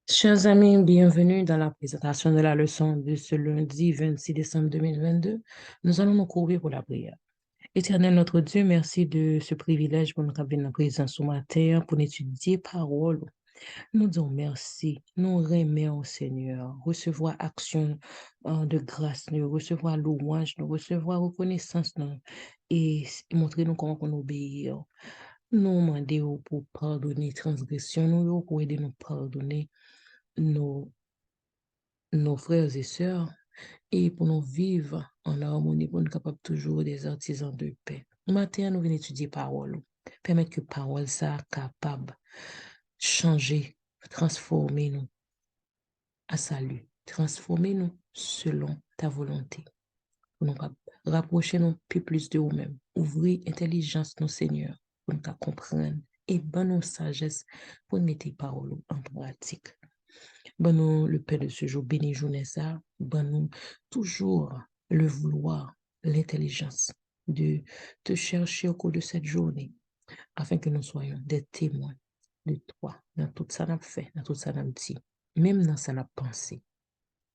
Chers amis, bienvenue dans la présentation de la leçon de ce lundi 26 décembre 2022. Nous allons nous couvrir pour la prière. Éternel notre Dieu, merci de ce privilège pour nous avoir dans la présence ce matin pour étudier parole. Nous disons merci, nous remercions au Seigneur, recevoir action de grâce, nous recevoir louange, nous recevoir reconnaissance et montrer nous comment on obéit. Nous demandons pour pardonner transgression, nous pour aider nous pardonner nos nos frères et sœurs et pour nous vivre en harmonie, pour nous capables toujours des artisans de paix. Matin, nous venons étudier parole. Permettre que parole soit capable de changer, transformer nous à salut, transformer nous selon ta volonté. Pour nous rapprocher nous plus de nous-mêmes. Ouvrir l'intelligence de nos seigneurs pour nous comprendre et bonne sagesse pour mettre les paroles en pratique. Bon, nous, le Père de ce jour, bénis journée ça. Bon, nous, toujours le vouloir, l'intelligence de te chercher au cours de cette journée, afin que nous soyons des témoins de toi, dans tout ça n'a fait, dans tout ça n'a dit, même dans ça n'a pensé.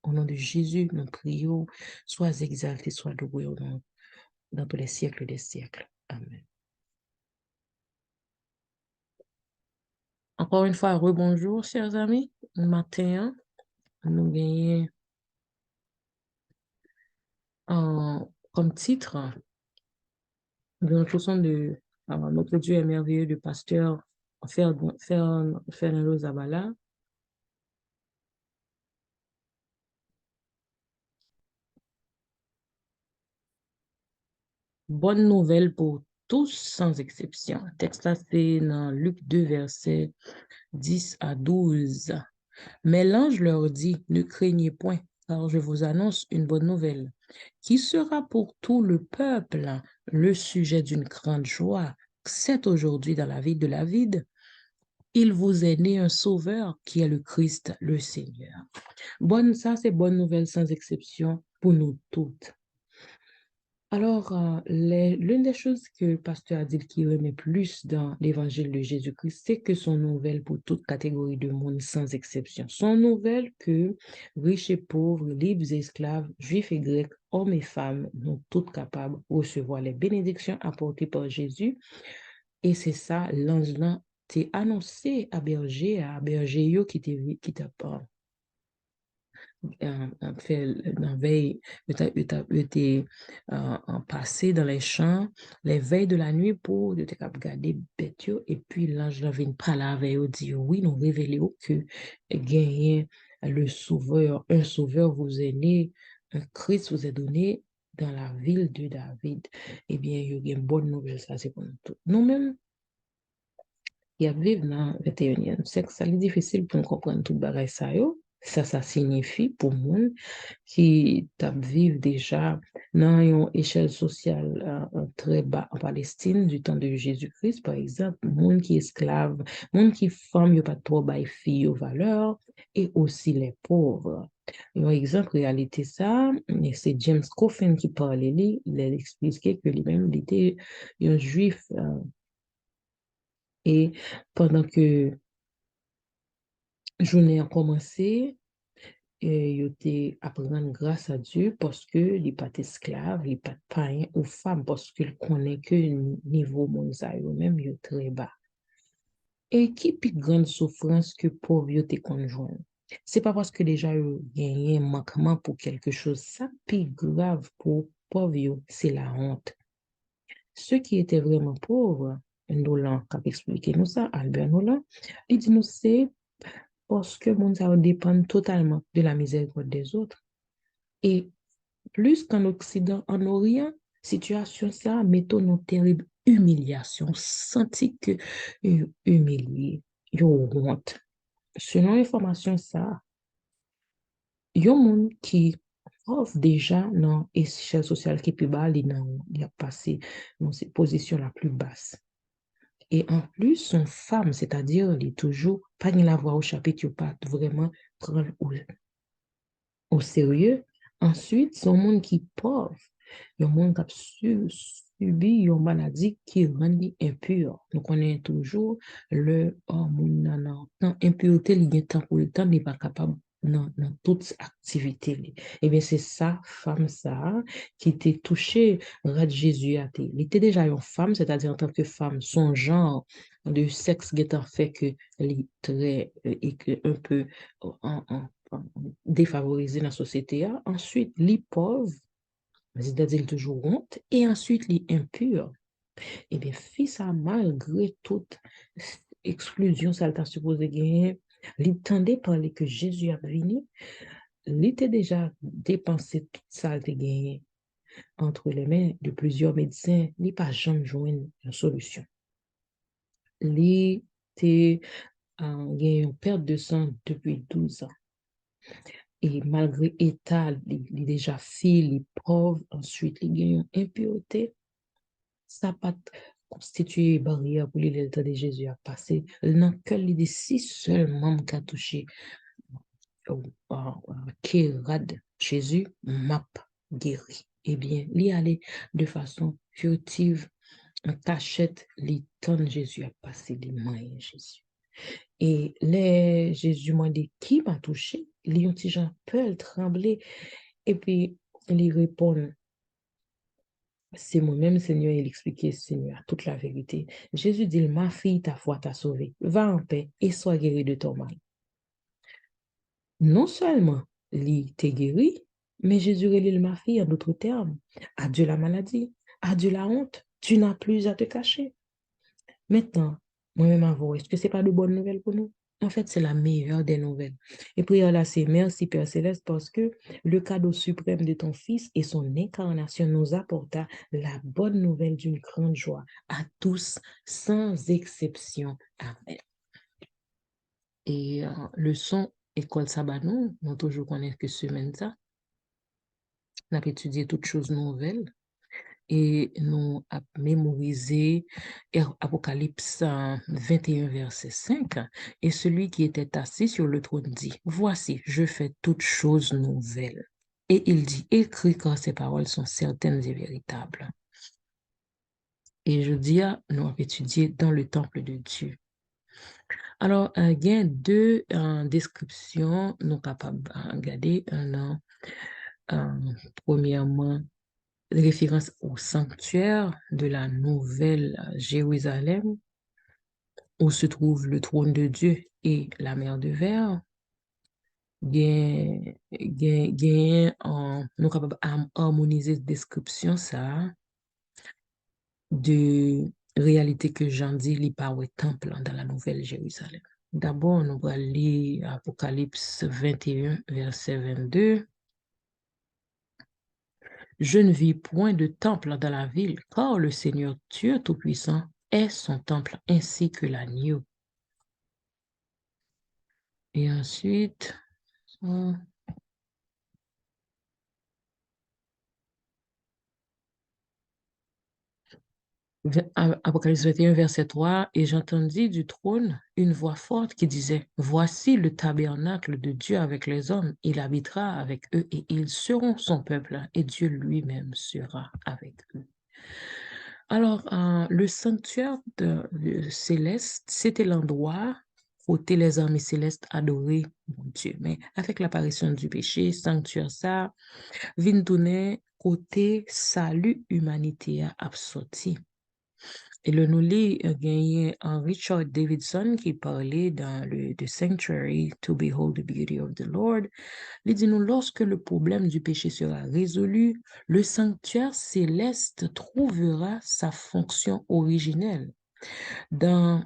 Au nom de Jésus, nous prions, sois exalté, sois loué au nom, dans tous les siècles des siècles. Amen. Encore une fois, rebonjour, chers amis. Matin, nous gagnons comme titre de notre leçon de Notre Dieu est merveilleux de pasteur Fernando Zabala. Bonne nouvelle pour tous sans exception. Texte là, c'est dans Luc 2, versets 10 à 12. Mais l'ange leur dit, ne craignez point, car je vous annonce une bonne nouvelle, qui sera pour tout le peuple le sujet d'une grande joie. C'est aujourd'hui dans la ville de David, il vous est né un sauveur qui est le Christ, le Seigneur. Ça, c'est bonne nouvelle sans exception pour nous toutes. Alors, l'une des choses que le pasteur a dit qui remet plus dans l'évangile de Jésus-Christ, c'est que son nouvelle pour toute catégorie de monde sans exception. Son nouvelle que riches et pauvres, libres et esclaves, juifs et grecs, hommes et femmes, sont toutes capables de recevoir les bénédictions apportées par Jésus. Et c'est ça, l'ange là t'est annoncé à berger qui t'a pas fait dans veille, été passé dans les champs, les veilles de la nuit pour te garder bête yo. Et puis l'ange là vient parler avec eux, dit oui, nous révéler que gagner le sauveur, un sauveur vous est né, un Christ vous est donné dans la ville de David. Eh bien, il y a une bonne nouvelle, ça c'est pour nous tous. Nous-mêmes, qui vivent dans le 21e siècle, ça est difficile pour nous comprendre tout bagay ça yo. Ça signifie pour monde qui vivent déjà dans une échelle sociale très bas en Palestine du temps de Jésus-Christ, par exemple, monde qui est esclave, monde qui femme, il a pas trop bail fille aux valeurs, et aussi les pauvres. Un exemple, réalité ça, c'est James Coffin qui parlait, il a expliqué que lui-même, il était un juif, et pendant que journée a commencé, il était apprendre grâce à Dieu parce que il pas esclave, il pas païen ou femme parce qu'il connaît que niveau mondial même il est très bas. Et qui plus grande souffrance que pauvreté conjointe. C'est pas parce que déjà il gagné un manquement pour quelque chose, ça plus grave pour pauvre, c'est la honte. Ceux qui étaient vraiment pauvres, Nolan, qui a expliqué nous ça, Albert Nolan, il dit nous c'est parce que mon ça dépend totalement de la miséricorde des autres. Et plus qu'en Occident, en Orient, situation ça, mettons une terrible humiliation, senti que humilié, yo honte. Selon l'information ça, yo monde qui offre déjà dans échelle sociale qui est plus bas, il a passé dans cette position la plus basse. Et en plus, son femme, c'est-à-dire, il est toujours pas ni la voix au chapitre, pas vraiment prendre au sérieux. Ensuite, son monde qui est pauvre, il y a un monde qui a subi une maladie qui rend impur. Nous connaissons toujours le monde Dans impureté, il y a temps pour le temps, n'est pas capable dans toute activité. Eh bien, c'est ça, femme, ça, qui était touchée, rad Jésus a été. Il était déjà une femme, c'est-à-dire en tant que femme, son genre de sexe qui est fait que elle est très, et que un peu défavorisée dans la société. Ensuite, les pauvres, c'est-à-dire toujours honte, et ensuite les impurs. Eh bien, fils a malgré toute exclusion, ça t'a supposé gagner, il tendait parler que Jésus a venu, il était déjà dépensé tout ça, il gagné entre les mains de plusieurs médecins, il n'a pas jamais joué une solution. Il était gagné une perte de sang depuis 12 ans. Et malgré l'état, il est déjà fille, il est pauvre, ensuite il gagne une impureté. Ça n'a pas constitué une barrière pour le temps de Jésus à passer. Dans quel l'idée si seulement qu'a touché qui rade Jésus m'a guéri. Eh bien, il allait de façon furtive, en cachette, les temps de Jésus a passé les mains de Jésus. Et les Jésus m'a dit, qui m'a touché? Les petits gens peuvent trembler. Et puis, il répond, c'est moi-même, Seigneur, il expliquait, Seigneur, toute la vérité. Jésus dit, ma fille, ta foi t'a sauvée. Va en paix et sois guéri de ton mal. Non seulement il t'est guéri, mais Jésus relève ma fille en d'autres termes. Adieu la maladie, adieu la honte, tu n'as plus à te cacher. Maintenant, moi-même avant, est-ce que c'est pas de bonnes nouvelles pour nous? En fait, c'est la meilleure des nouvelles. Et puis là, c'est merci Père Céleste parce que le cadeau suprême de ton Fils et son incarnation nous apporta la bonne nouvelle d'une grande joie à tous, sans exception. Amen. Et leçon école Sabanou, nous toujours connaître que semaine ça, on a étudié toutes choses nouvelles et nous a mémorisé Apocalypse 21, verset 5. Et celui qui était assis sur le trône dit, voici, je fais toutes choses nouvelles. Et il dit, écris car ces paroles sont certaines et véritables. Et je dis, nous avons étudié dans le temple de Dieu. Alors, il y a deux descriptions, nous capables de regarder. Premièrement, référence au sanctuaire de la Nouvelle Jérusalem, où se trouve le trône de Dieu et la mer de verre. Nous sommes capables d'harmoniser cette description ça, de réalité que Jean dit, il n'y a pas de temple dans la Nouvelle Jérusalem. D'abord, nous allons lire Apocalypse 21, verset 22. Je ne vis point de temple dans la ville, car le Seigneur Dieu Tout-Puissant est son temple, ainsi que l'agneau. Et ensuite, Apocalypse 21, verset 3, et j'entendis du trône une voix forte qui disait, voici le tabernacle de Dieu avec les hommes, il habitera avec eux et ils seront son peuple, et Dieu lui-même sera avec eux. Alors, le sanctuaire céleste, c'était l'endroit où les armées célestes adoraient mon Dieu. Mais avec l'apparition du péché, sanctuaire ça, vient tourner côté salut humanité a sorti. Et le nous lit gagné un Richard Davidson qui parlait dans le The Sanctuary to Behold the Beauty of the Lord. Il dit nous, lorsque le problème du péché sera résolu, le sanctuaire céleste trouvera sa fonction originelle. Dans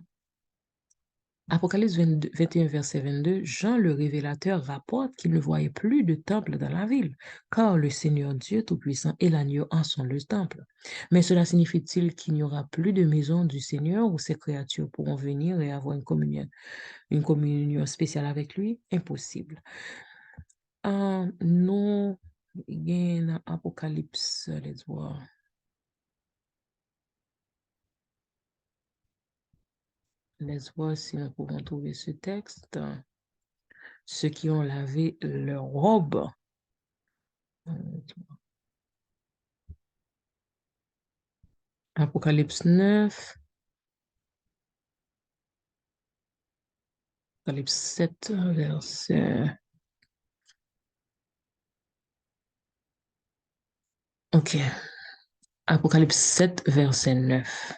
Apocalypse 21, verset 22, Jean le révélateur rapporte qu'il ne voyait plus de temple dans la ville, car le Seigneur Dieu Tout-Puissant et l'agneau en sont le temple. Mais cela signifie-t-il qu'il n'y aura plus de maison du Seigneur où ces créatures pourront venir et avoir une communion spéciale avec lui? Impossible. Non, il y a un Apocalypse, let's voir. Let's voir si nous pouvons trouver ce texte. Ceux qui ont lavé leur robe. Apocalypse 9. Apocalypse 7, verset... OK. Apocalypse 7, verset 9.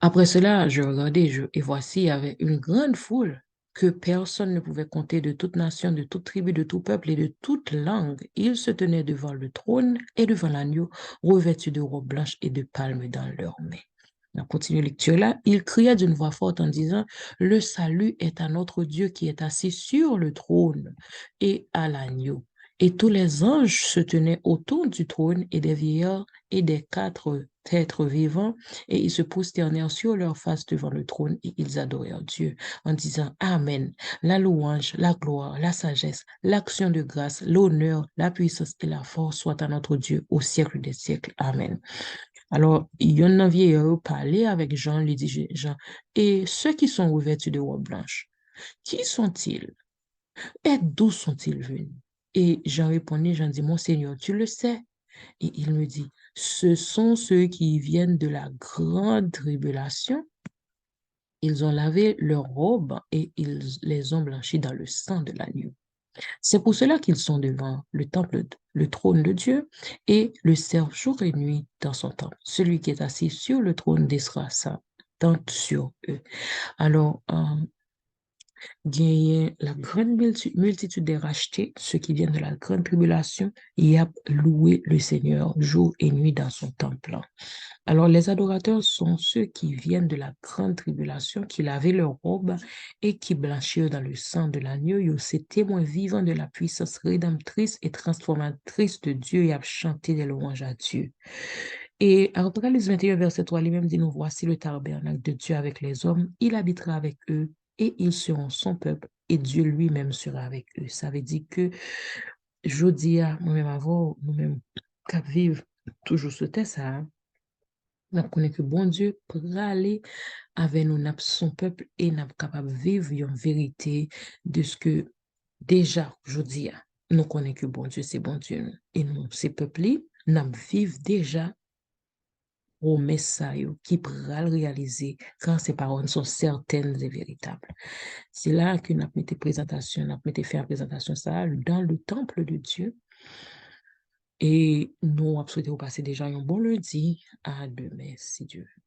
Après cela, je regardai, et voici, il y avait une grande foule que personne ne pouvait compter de toute nation, de toute tribu, de tout peuple et de toute langue. Ils se tenaient devant le trône et devant l'agneau, revêtus de robes blanches et de palmes dans leurs mains. On continue lecture là. Il cria d'une voix forte en disant, le salut est à notre Dieu qui est assis sur le trône et à l'agneau. Et tous les anges se tenaient autour du trône et des vieillards et des quatre êtres vivants, et ils se prosternèrent sur leur face devant le trône et ils adorèrent Dieu en disant Amen. La louange, la gloire, la sagesse, l'action de grâce, l'honneur, la puissance et la force soient à notre Dieu au siècle des siècles. Amen. Alors, il y en a un vieillard parlait avec Jean, lui dit Jean, et ceux qui sont revêtus de robes blanches, qui sont-ils? Et d'où sont-ils venus? Et Jean répondit, Jean dit, mon Seigneur, tu le sais. Et il me dit, ce sont ceux qui viennent de la grande tribulation. Ils ont lavé leurs robes et ils les ont blanchis dans le sang de l'agneau. C'est pour cela qu'ils sont devant le temple, le trône de Dieu et le servent jour et nuit dans son temple. Celui qui est assis sur le trône descendra sa tente sur eux. Alors, gagner la grande multitude des rachetés, ceux qui viennent de la grande tribulation, et a loué le Seigneur jour et nuit dans son temple. Alors, les adorateurs sont ceux qui viennent de la grande tribulation, qui lavaient leurs robes et qui blanchirent dans le sang de l'agneau. Ils ces témoins vivants de la puissance rédemptrice et transformatrice de Dieu et a chanté des louanges à Dieu. Et Apocalypse 21, verset 3, lui-même dit, nous voici le tabernacle de Dieu avec les hommes, il habitera avec eux et ils seront son peuple et Dieu lui-même sera avec eux. Ça veut dire que, je dis à nous-mêmes avant, nous-mêmes, qu'à vivre toujours ce test, ça, nous connaissons que bon Dieu pour aller avec nous, son peuple et nous capable de vivre une vérité de ce que déjà, je dis, nous connaissons que bon Dieu, c'est bon Dieu. Et nous, ces peuples-là, nous vivons déjà promesse ça yo, qui pourra le réaliser quand ces paroles sont certaines et véritables. C'est là que nous avons mis présentation, nous avons mis faire présentation ça dans le temple de Dieu. Et nous avons souhaité vous passer déjà un bon lundi à demain, si Dieu veut.